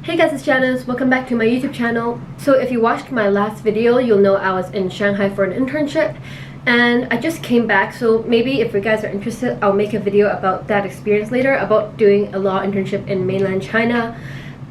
Hey guys, it's Janis. Welcome back to my YouTube channel. So if you watched my last video, you'll know I was in Shanghai for an internship and I just came back, so maybe if you guys are interested, I'll make a video about that experience later, about doing a law internship in mainland China.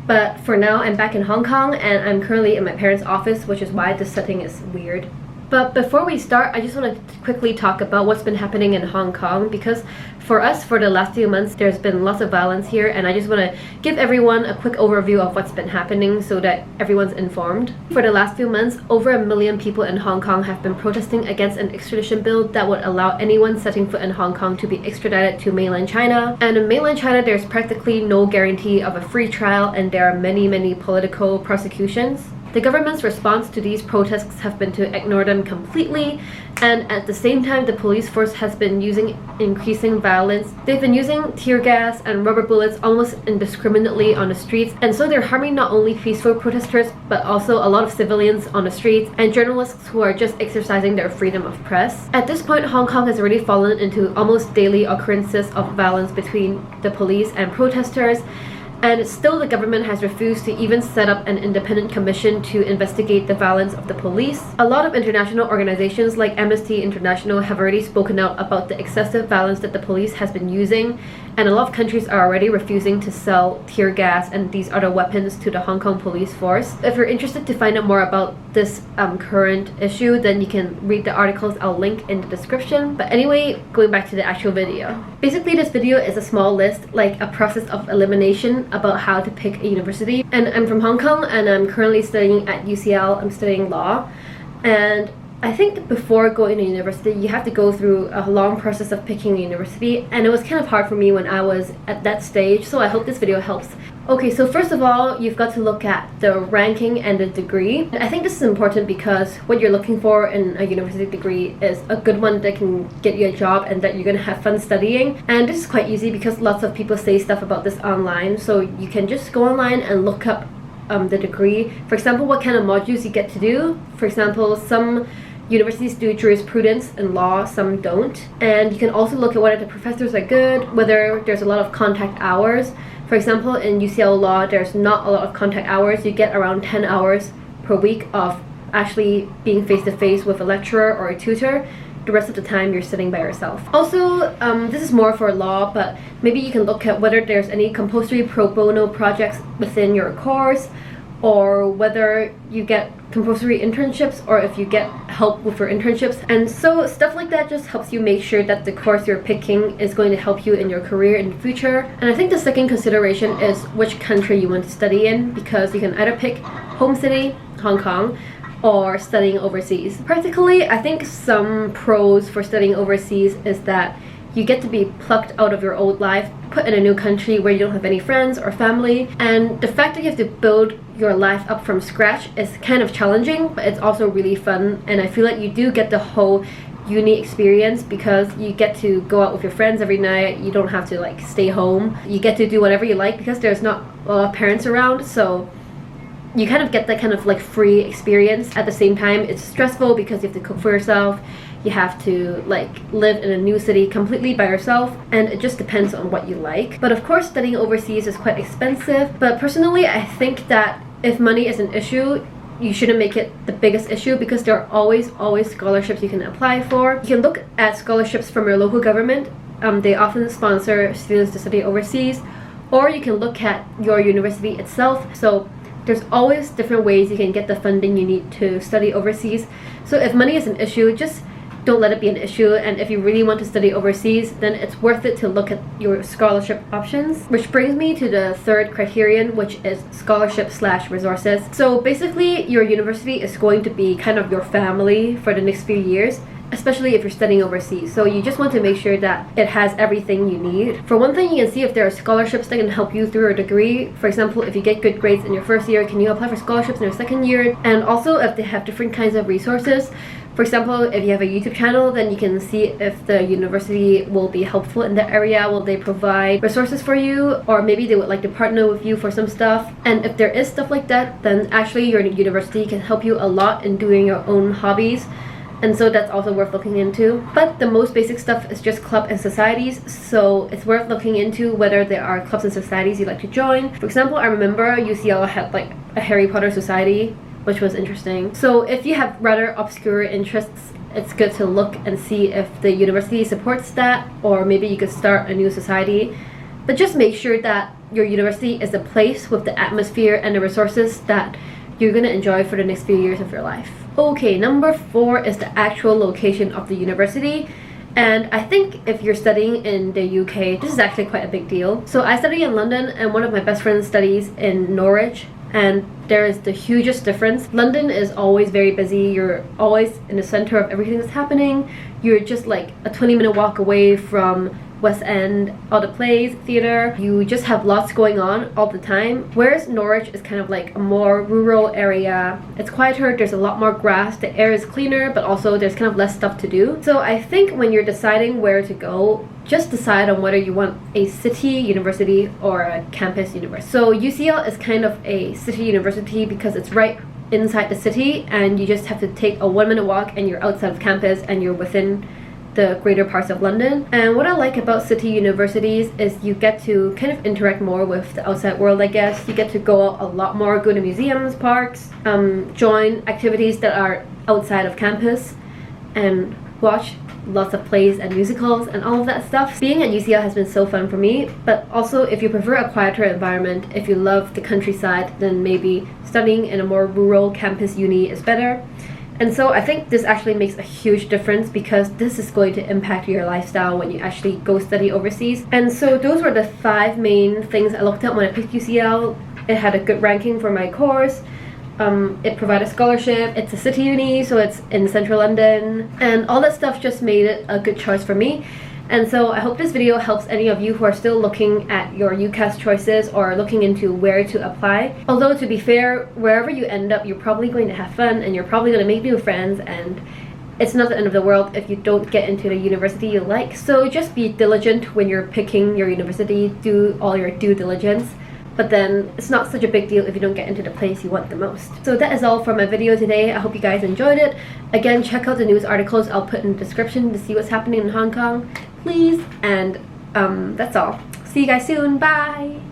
But for now, I'm back in Hong Kong and I'm currently in my parents' office, which is why this setting is weird. But before we start, I just want to quickly talk about what's been happening in Hong Kong, because for us, for the last few months, there's been lots of violence here, and I just want to give everyone a quick overview of what's been happening so that everyone's informed. For the last few months, over 1 million people in Hong Kong have been protesting against an extradition bill that would allow anyone setting foot in Hong Kong to be extradited to mainland China. And in mainland China, there's practically no guarantee of a free trial, and there are many political prosecutions. The government's response to these protests have been to ignore them completely, and at the same time the police force has been using increasing violence. They've been using tear gas and rubber bullets almost indiscriminately on the streets, and so they're harming not only peaceful protesters but also a lot of civilians on the streets and journalists who are just exercising their freedom of press. At this point, Hong Kong has already fallen into almost daily occurrences of violence between the police and protesters, and still the government has refused to even set up an independent commission to investigate the violence of the police. A lot of international organizations like Amnesty International have already spoken out about the excessive violence that the police has been using, and a lot of countries are already refusing to sell tear gas and these other weapons to the Hong Kong police force. If you're interested to find out more about this current issue, then you can read the articles I'll link in the description. But anyway, going back to the actual video. Basically, this video is a small list, like a process of elimination about how to pick a university. And I'm from Hong Kong and I'm currently studying at UCL. I'm studying law, and I think before going to university you have to go through a long process of picking a university, and it was kind of hard for me when I was at that stage, so I hope this video helps. Okay, so first of all, you've got to look at the ranking and the degree. I think this is important because what you're looking for in a university degree is a good one that can get you a job and that you're gonna have fun studying. And this is quite easy because lots of people say stuff about this online, so you can just go online and look up the degree. For example, what kind of modules you get to do. For example, some universities do jurisprudence and law, some don't. And you can also look at whether the professors are good, whether there's a lot of contact hours. For example, in UCL law, there's not a lot of contact hours. You get around 10 hours per week of actually being face-to-face with a lecturer or a tutor. The rest of the time you're sitting by yourself. Also, this is more for law, but maybe you can look at whether there's any compulsory pro bono projects within your course, or whether you get compulsory internships, or if you get help with your internships. And so stuff like that just helps you make sure that the course you're picking is going to help you in your career in the future. And I think the second consideration is which country you want to study in, because you can either pick home city, Hong Kong, or studying overseas. Practically, I think some pros for studying overseas is that you get to be plucked out of your old life, put in a new country where you don't have any friends or family, and the fact that you have to build your life up from scratch is kind of challenging, but it's also really fun. And I feel like you do get the whole uni experience because you get to go out with your friends every night. You don't have to like stay home. You get to do whatever you like because there's not a lot of parents around, so you kind of get that kind of like free experience. At the same time, it's stressful because you have to cook for yourself. You have to like live in a new city completely by yourself, and it just depends on what you like. But of course, studying overseas is quite expensive. But personally, I think that if money is an issue, you shouldn't make it the biggest issue, because there are always scholarships you can apply for. You can look at scholarships from your local government. They often sponsor students to study overseas, or you can look at your university itself. So there's always different ways you can get the funding you need to study overseas. So if money is an issue, just don't let it be an issue. And if you really want to study overseas, then it's worth it to look at your scholarship options. Which brings me to the third criterion, which is scholarship/resources. So basically, your university is going to be kind of your family for the next few years, especially if you're studying overseas. So you just want to make sure that it has everything you need. For one thing, you can see if there are scholarships that can help you through your degree. For example, if you get good grades in your first year, can you apply for scholarships in your second year? And also if they have different kinds of resources. For example, if you have a YouTube channel, then you can see if the university will be helpful in that area. Will they provide resources for you? Or maybe they would like to partner with you for some stuff. And if there is stuff like that, then actually your university can help you a lot in doing your own hobbies. and so that's also worth looking into. But the most basic stuff is just club and societies, so it's worth looking into whether there are clubs and societies you'd like to join. For example, I remember UCL had like a Harry Potter society, which was interesting. So if you have rather obscure interests, it's good to look and see if the university supports that, or maybe you could start a new society. But just make sure that your university is a place with the atmosphere and the resources that you're gonna enjoy for the next few years of your life. Okay, number 4 is the actual location of the university. And I think if you're studying in the UK, this is actually quite a big deal. So I study in London, and one of my best friends studies in Norwich, and there is the hugest difference. London is always very busy. You're always in the center of everything that's happening. You're just like a 20-minute walk away from West End, all the plays, theater. You just have lots going on all the time. Whereas Norwich is kind of like a more rural area. It's quieter, there's a lot more grass, the air is cleaner, but also there's kind of less stuff to do. So I think when you're deciding where to go, just decide on whether you want a city university or a campus university. So UCL is kind of a city university because it's right inside the city, and you just have to take a 1-minute walk and you're outside of campus and you're within the greater parts of London. And what I like about city universities is you get to kind of interact more with the outside world, I guess. You get to go out a lot more, go to museums, parks, join activities that are outside of campus, and watch lots of plays and musicals and all of that stuff. Being at UCL has been so fun for me, but also if you prefer a quieter environment, if you love the countryside, then maybe studying in a more rural campus uni is better. And so I think this actually makes a huge difference, because this is going to impact your lifestyle when you actually go study overseas. And so those were the 5 main things I looked at when I picked UCL. It had a good ranking for my course. It provided scholarship. It's a city uni, so it's in central London. And all that stuff just made it a good choice for me. And so I hope this video helps any of you who are still looking at your UCAS choices or looking into where to apply. Although, to be fair, wherever you end up, you're probably going to have fun and you're probably going to make new friends, and it's not the end of the world if you don't get into the university you like. So just be diligent when you're picking your university, do all your due diligence. But then it's not such a big deal if you don't get into the place you want the most. So that is all for my video today. I hope you guys enjoyed it. Again, check out the news articles I'll put in the description to see what's happening in Hong Kong, please. And that's all. See you guys soon. Bye!